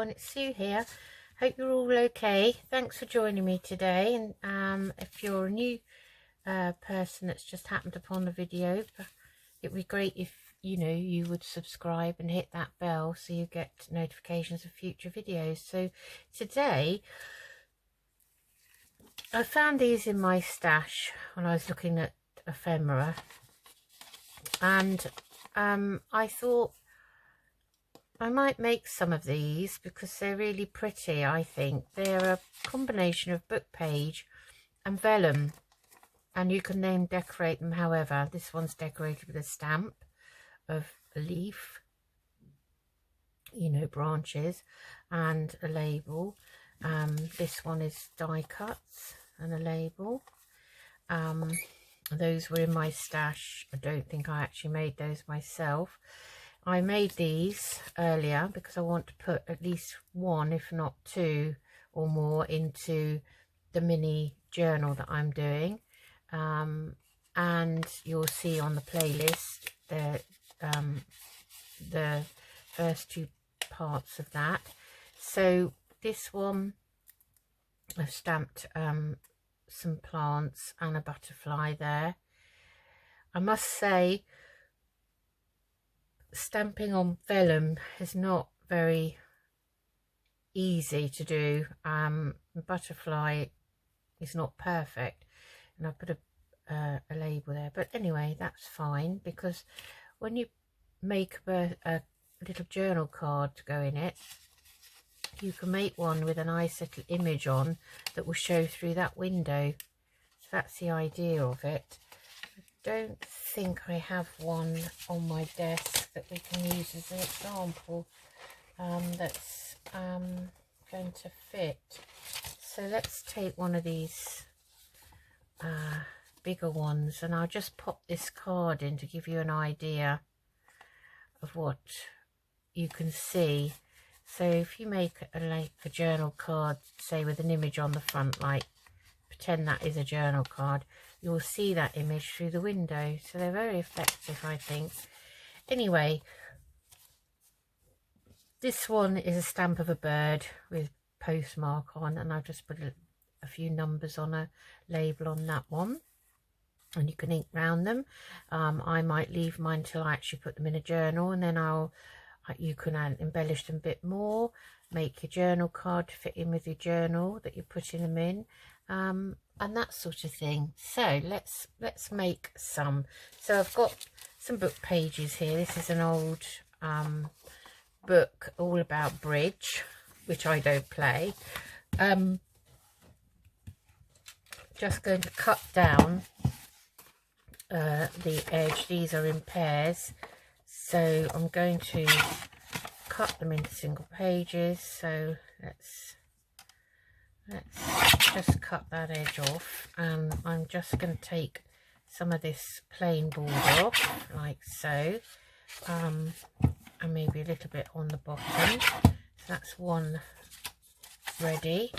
everyone, it's Sue here. Hope you're all okay. Thanks for joining me today, and if you're a new person that's just happened upon the video, it would be great if you would subscribe and hit that bell so you get notifications of future videos. So today I found these in my stash when I was looking at ephemera, and I thought I might make some of these because they're really pretty. I think they're a combination of bookpage and vellum, and you can then decorate them however. This one's decorated with a stamp of a leaf, branches, and a label. This one is die cuts and a label. Those were in my stash. I don't think I actually made those myself. I made these earlier because I want to put at least one, if not two or more, into the mini journal that I'm doing. And you'll see on the playlist the first two parts of that. So this one, I've stamped some plants and a butterfly there. I must say, stamping on vellum is not very easy to do. The butterfly is not perfect, and I put a label there, but anyway, that's fine, because when you make a little journal card to go in it, you can make one with a nice little image on that will show through that window. So that's the idea of it. I don't think I have one on my desk that we can use as an example that's going to fit. So let's take one of these bigger ones, and I'll just pop this card in to give you an idea of what you can see. So if you make a journal card, say with an image on the front, like pretend that is a journal card, you'll see that image through the window. So they're very effective, I think. Anyway, this one is a stamp of a bird with postmark on, and I've just put a few numbers on a label on that one, and you can ink round them. I might leave mine until I actually put them in a journal, and then you can embellish them a bit more, make your journal card to fit in with your journal that you're putting them in, and that sort of thing. So let's make some. So I've got some book pages here. This is an old book all about bridge, which I don't play. Just going to cut down the edge. These are in pairs, so I'm going to cut them into single pages. So let's just cut that edge off, and I'm just going to take some of this plain border off like so, and maybe a little bit on the bottom. So that's one ready.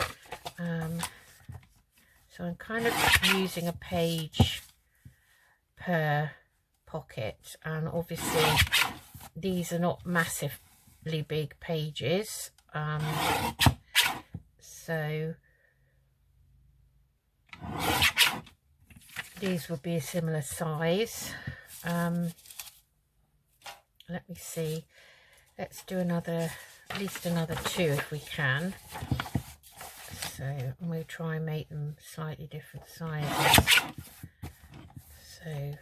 So I'm kind of using a page per pocket, and obviously these are not massively big pages, so these would be a similar size. Let me see, let's do at least another two if we can. So I'm going to try and make them slightly different sizes. So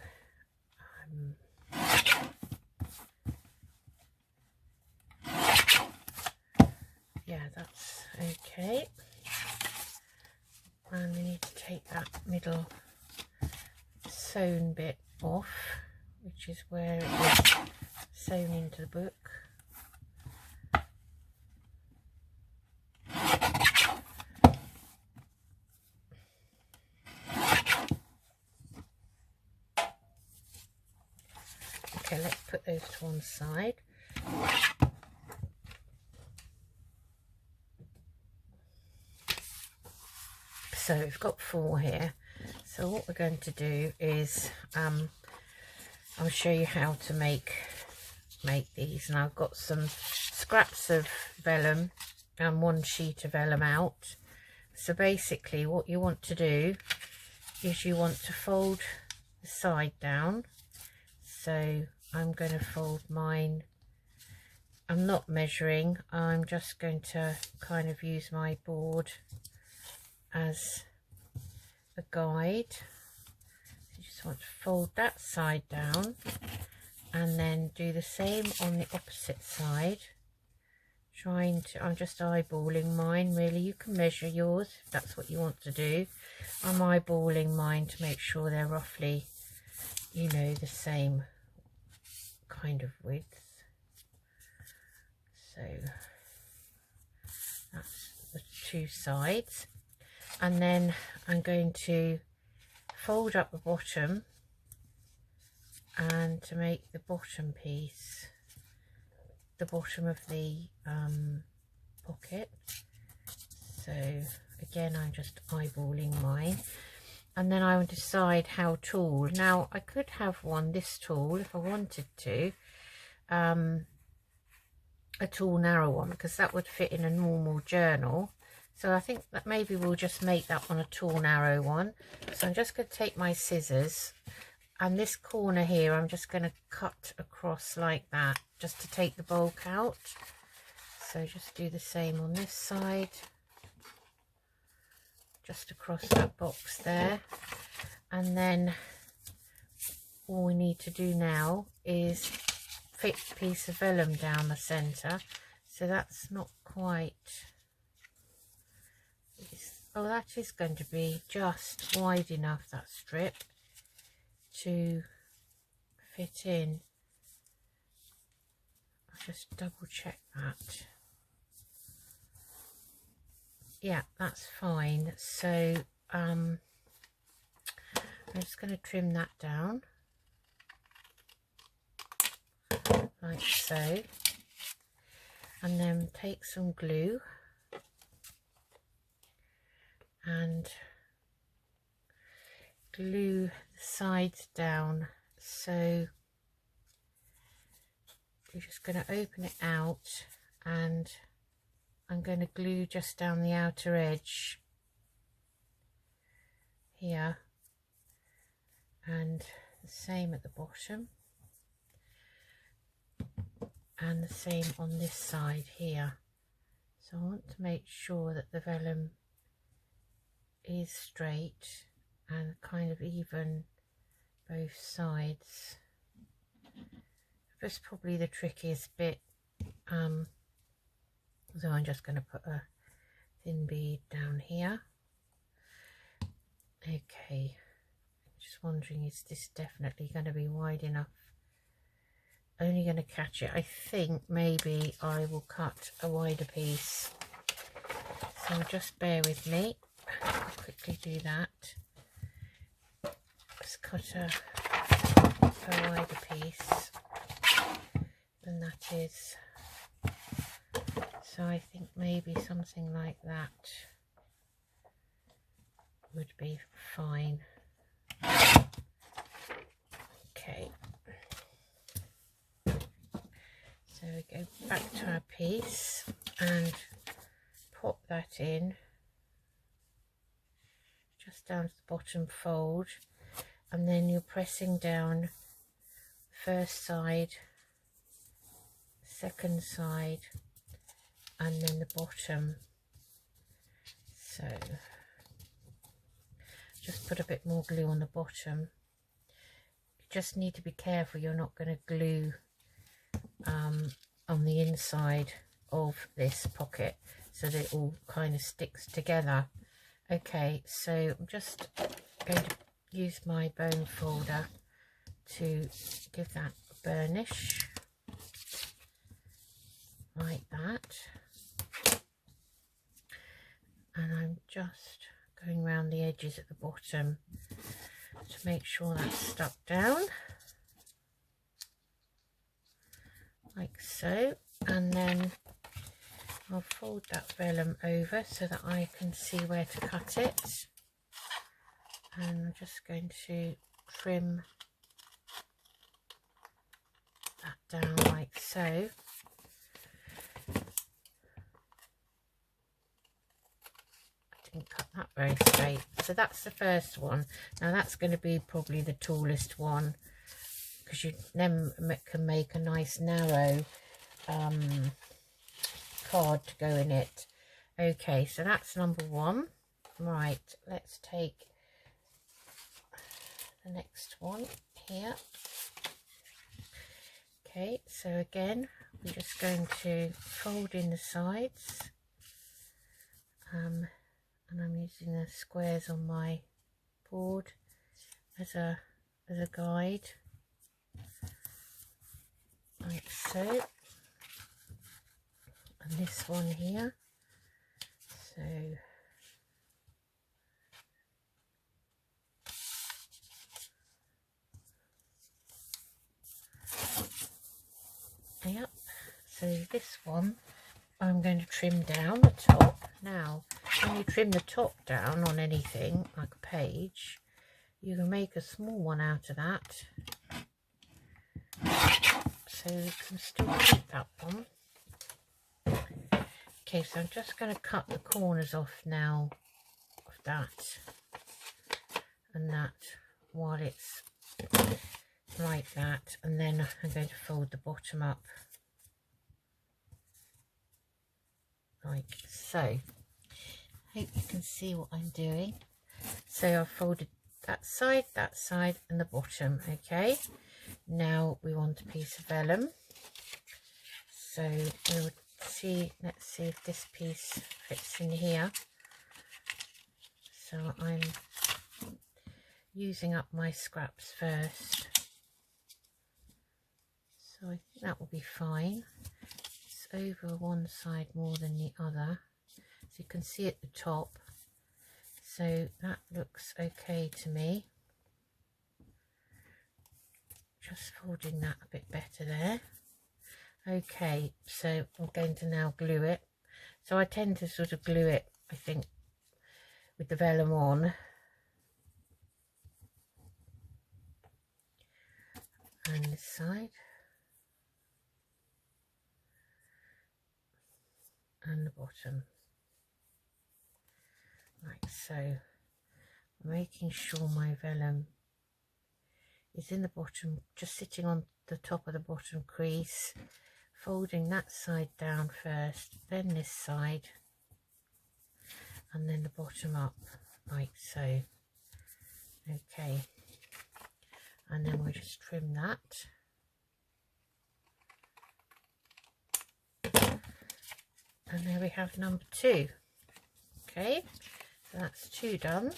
yeah, that's okay. And we need to take that middle sewn bit off, which is where it was sewn into the book. Okay, let's put those to one side. So we've got 4 here. So what we're going to do is I'll show you how to make make these, and I've got some scraps of vellum and one sheet of vellum out. So basically what you want to do is you want to fold the side down. So I'm going to fold mine. I'm not measuring, I'm just going to kind of use my board as a guide. You just want to fold that side down and then do the same on the opposite side. I'm just eyeballing mine really. You can measure yours if that's what you want to do. I'm eyeballing mine to make sure they're roughly, you know, the same kind of width. So that's the two sides, and then I'm going to fold up the bottom, and to make the bottom piece the bottom of the pocket. So again, I'm just eyeballing mine, and then I will decide how tall. Now I could have one this tall if I wanted to, a tall narrow one, because that would fit in a normal journal. So I think that maybe we'll just make that one a tall narrow one. So I'm just going to take my scissors, and this corner here I'm just going to cut across like that, just to take the bulk out. So just do the same on this side, just across that box there. And then all we need to do now is fit a piece of vellum down the centre. So that's not quite, oh, that is going to be just wide enough, that strip, to fit in. I'll just double check that. Yeah, that's fine. So I'm just going to trim that down like so, and then take some glue and glue the sides down. So you're just going to open it out, and I'm going to glue just down the outer edge here, and the same at the bottom, and the same on this side here. So I want to make sure that the vellum is straight and kind of even both sides. That's probably the trickiest bit. So I'm just going to put a thin bead down here. Okay, just wondering, is this definitely going to be wide enough? Only going to catch it. I think maybe I will cut a wider piece. So just bear with me. I'll quickly do that. Just cut a wider piece than that is. So I think maybe something like that would be fine. Okay. So we go back to our piece and pop that in just down to the bottom fold, and then you're pressing down first side, second side, and then the bottom. So just put a bit more glue on the bottom. You just need to be careful you're not going to glue on the inside of this pocket so that it all kind of sticks together. Okay, so I'm just going to use my bone folder to give that a burnish like that, and I'm just going around the edges at the bottom to make sure that's stuck down like so, and then I'll fold that vellum over so that I can see where to cut it, and I'm just going to trim that down like so. I didn't cut that very straight. So that's the first one. Now that's going to be probably the tallest one, because you then can make a nice narrow card to go in it. Okay, so that's number one. Right, let's take the next one here. Okay, so again, we're just going to fold in the sides, and I'm using the squares on my board as a guide, like so. And this one here, so yep, so this one I'm going to trim down the top. Now when you trim the top down on anything like a page, you can make a small one out of that, so you can still keep that one. Okay, so I'm just going to cut the corners off now of that and that while it's like that, and then I'm going to fold the bottom up like so. I hope you can see what I'm doing. So I've folded that side, and the bottom. Okay, now we want a piece of vellum, so we would let's see if this piece fits in here. So I'm using up my scraps first, so I think that will be fine. It's over one side more than the other, so you can see at the top, so that looks okay to me. Just folding that a bit better there. Okay, so I'm going to now glue it. So I tend to sort of glue it, I think, with the vellum on. And this side. And the bottom. Like so. Making sure my vellum is in the bottom, just sitting on the top of the bottom crease. Folding that side down first, then this side, and then the bottom up like so. Okay, and then we'll just trim that. And there we have number two. Okay, so that's two done.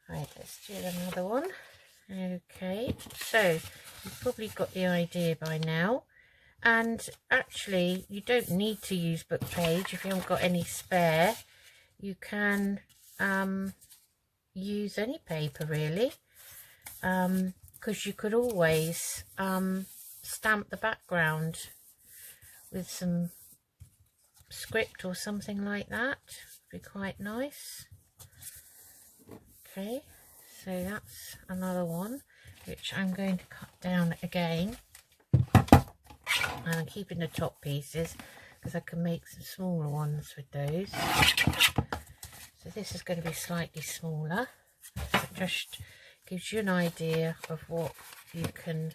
Right, let's do another one. Okay, so you've probably got the idea by now. And actually, you don't need to use bookpage if you haven't got any spare. You can use any paper really, because you could always stamp the background with some script or something like that. Would be quite nice. Okay, so that's another one which I'm going to cut down again. And I'm keeping the top pieces because I can make some smaller ones with those. So this is going to be slightly smaller. It just gives you an idea of what you can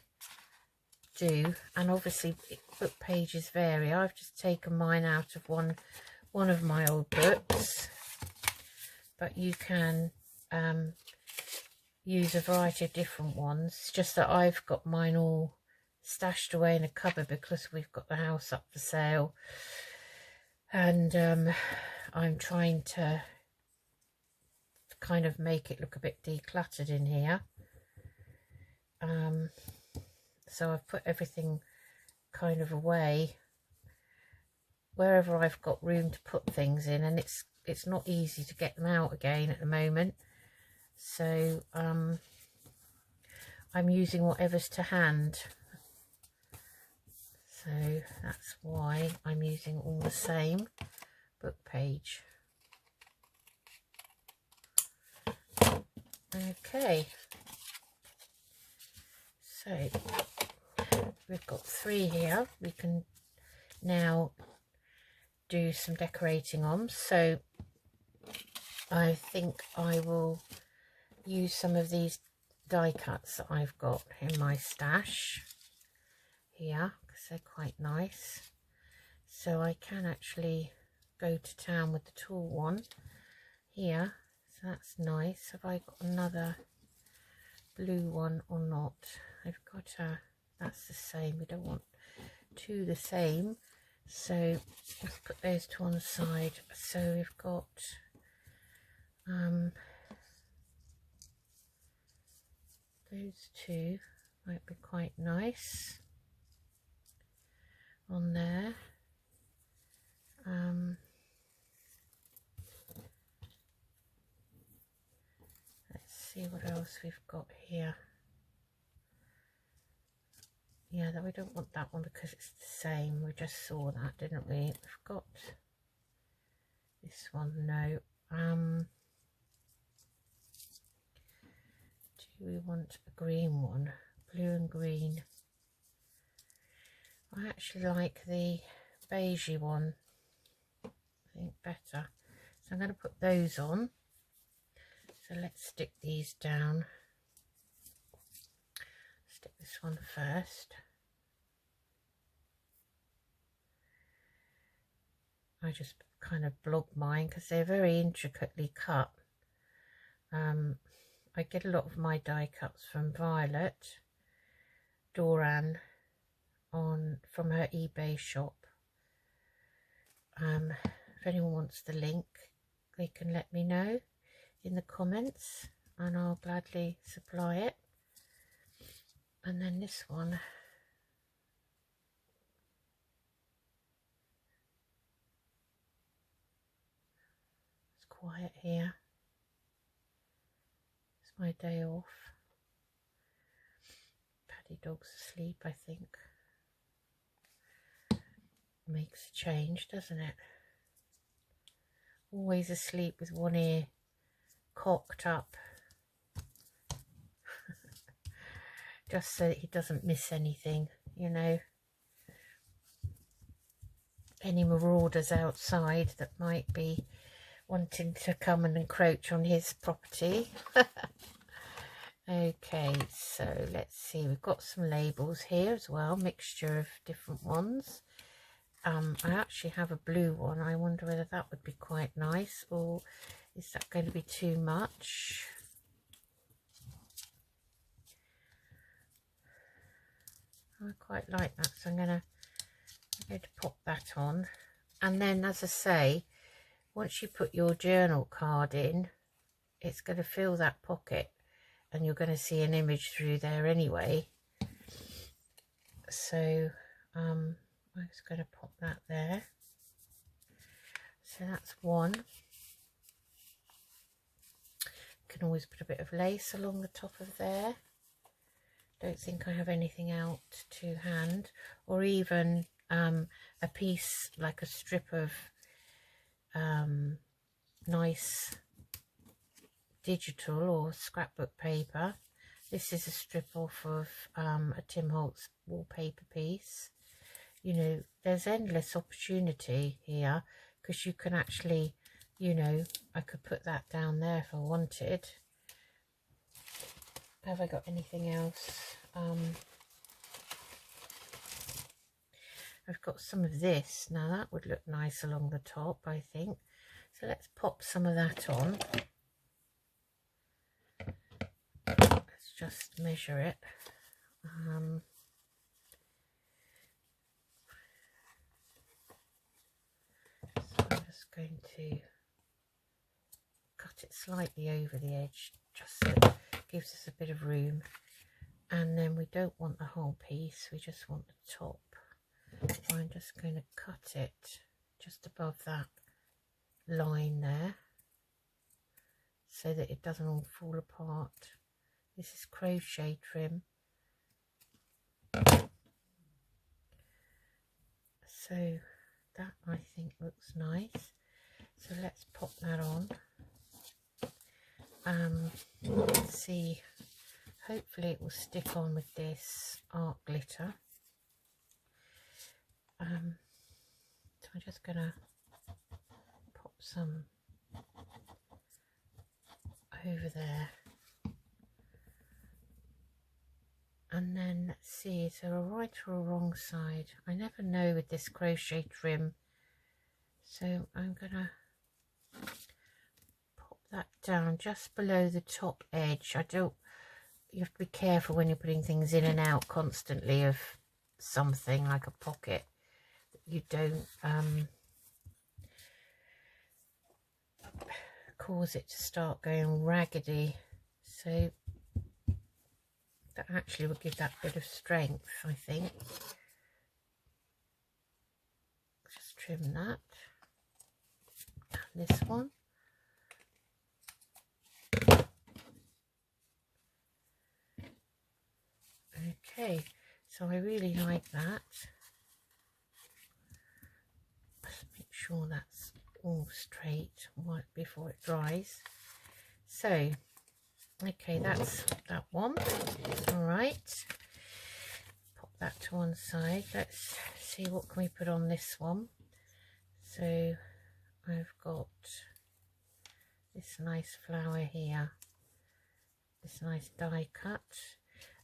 do. And obviously book pages vary. I've just taken mine out of one of my old books, but you can use a variety of different ones. It's just that I've got mine all stashed away in a cupboard because we've got the house up for sale, and I'm trying to kind of make it look a bit decluttered in here, so I've put everything kind of away wherever I've got room to put things in, and it's not easy to get them out again at the moment, so I'm using whatever's to hand. So that's why I'm using all the same book page. Okay, so we've got 3 here we can now do some decorating on. So I think I will use some of these die cuts that I've got in my stash here because they're quite nice. So I can actually go to town with the tall one here. So that's nice. Have I got another blue one or not? I've got a, that's the same. We don't want 2 the same. So let's put those to one side. So we've got those 2 might be quite nice on there. Let's see what else we've got here. Yeah, that we don't want that one because it's the same. We just saw that, didn't we? We've got this one. No. Do we want a green one? Blue and green. I actually like the beigey one, I think, better. So I'm going to put those on. So let's stick these down. Stick this one first. I just kind of blobbed mine because they're very intricately cut. I get a lot of my die cuts from Violet Doran from her eBay shop. If anyone wants the link, they can let me know in the comments and I'll gladly supply it. And then this one, it's quiet here. It's my day off. Paddy dog's asleep, I think. Makes a change, doesn't it? Always asleep with one ear cocked up. Just so that he doesn't miss anything, you know. Any marauders outside that might be wanting to come and encroach on his property. Okay, so let's see. We've got some labels here as well, mixture of different ones. I actually have a blue one. I wonder whether that would be quite nice, or is that going to be too much? I quite like that, so I'm going to pop that on. And then, as I say, once you put your journal card in, it's going to fill that pocket and you're going to see an image through there anyway. So I'm just going to pop that there. So that's one. You can always put a bit of lace along the top of there. Don't think I have anything out to hand, or even a piece, like a strip of nice digital or scrapbook paper. This is a strip off of a Tim Holtz wallpaper piece. You know, there's endless opportunity here, because you can actually, you know, I could put that down there if I wanted. Have I got anything else? I've got some of this. Now that would look nice along the top, I think. So let's pop some of that on. Let's just measure it. So I'm just going to cut it slightly over the edge, just so it gives us a bit of room. And then we don't want the whole piece, we just want the top. I'm just going to cut it just above that line there, so that it doesn't all fall apart. This is crochet trim. So that, I think, looks nice. So let's pop that on. Let's see, hopefully it will stick on with this art glitter. So I'm just gonna pop some over there, and then let's see, is there a right or a wrong side? I never know with this crochet trim, so I'm gonna pop that down just below the top edge. You have to be careful when you're putting things in and out constantly of something like a pocket, that you don't cause it to start going raggedy. So that actually will give that bit of strength, I think. Just trim that. And this one. Okay, so I really like that. Just make sure that's all straight before it dries. So okay, that's that one. All right, pop that to one side. Let's see, what can we put on this one? So I've got this nice flower here, this nice die cut.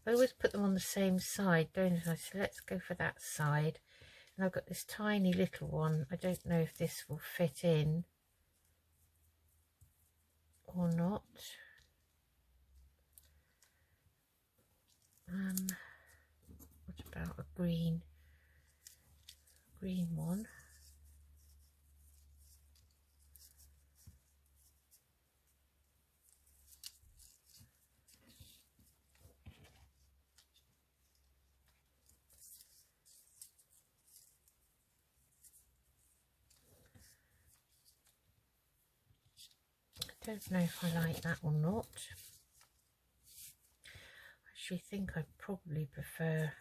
I always put them on the same side, don't I? So let's go for that side. And I've got this tiny little one. I don't know if this will fit in or not. What about a green one? I don't know if I like that or not. I actually think I probably prefer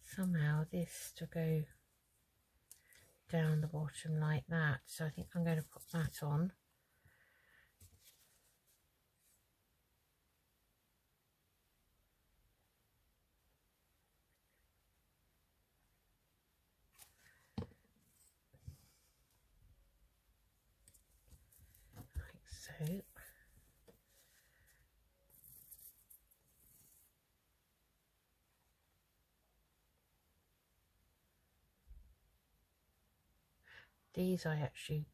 somehow this to go down the bottom like that. So I think I'm going to put that on. Like so. These I actually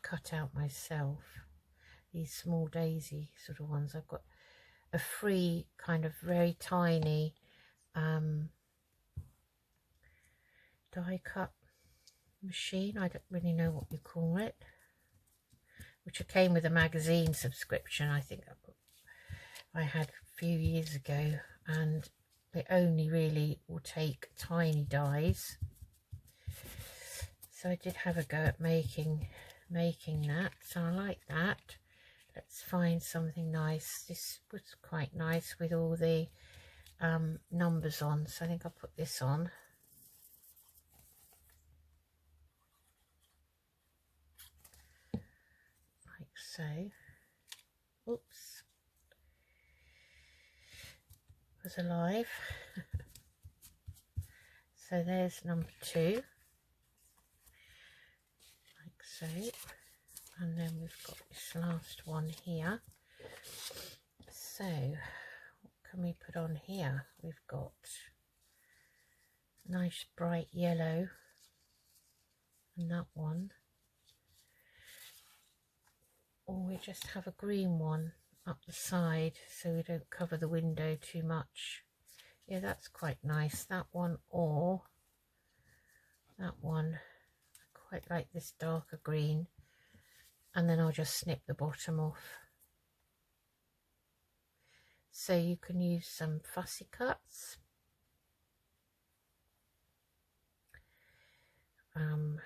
cut out myself, these small daisy sort of ones. I've got a free kind of very tiny die cut machine, I don't really know what you call it, which came with a magazine subscription I think I had a few years ago, and they only really will take tiny dies. So I did have a go at making that, so I like that. Let's find something nice. This was quite nice with all the numbers on, so I think I'll put this on. Like so. Oops. Was alive. So there's number 2. So, and then we've got this last one here. So what can we put on here? We've got nice bright yellow, and that one, or we just have a green one up the side so we don't cover the window too much. Yeah, that's quite nice, that one, or that one. Quite like this darker green, and then I'll just snip the bottom off. So you can use some fussy cuts, you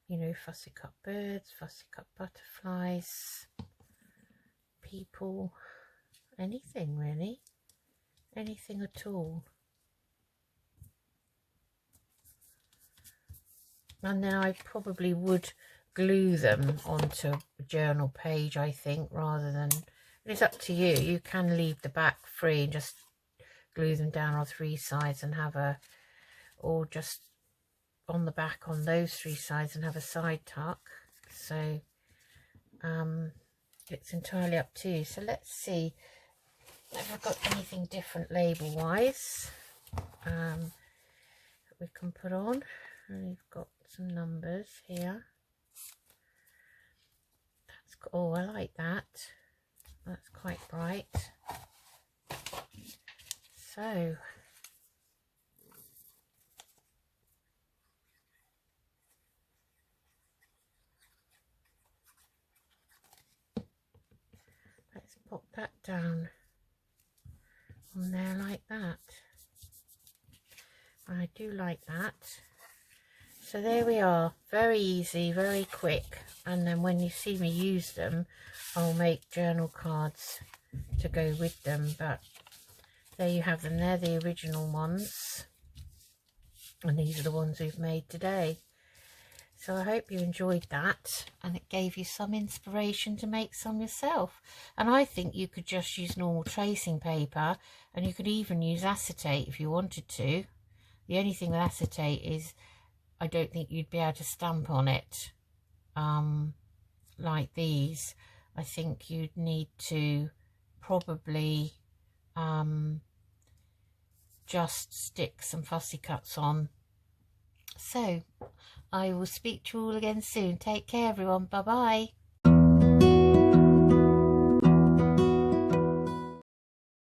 know, fussy cut birds, fussy cut butterflies, people, anything really, anything at all. And then I probably would glue them onto a journal page, I think, rather than, it's up to you. You can leave the back free and just glue them down on 3 sides and have a or just on the back on those 3 sides and have a side tuck. So it's entirely up to you. So let's see if I've got anything different label wise that we can put on. And we've got some numbers here. Oh, I like that. That's quite bright. So let's pop that down on there like that. I do like that. So there we are, very easy, very quick, and then when you see me use them, I'll make journal cards to go with them. But there you have them, they're the original ones, and these are the ones we've made today. So I hope you enjoyed that, and it gave you some inspiration to make some yourself. And I think you could just use normal tracing paper, and you could even use acetate if you wanted to. The only thing with acetate is I don't think you'd be able to stamp on it like these. I think you'd need to probably just stick some fussy cuts on. So I will speak to you all again soon. Take care everyone. Bye bye.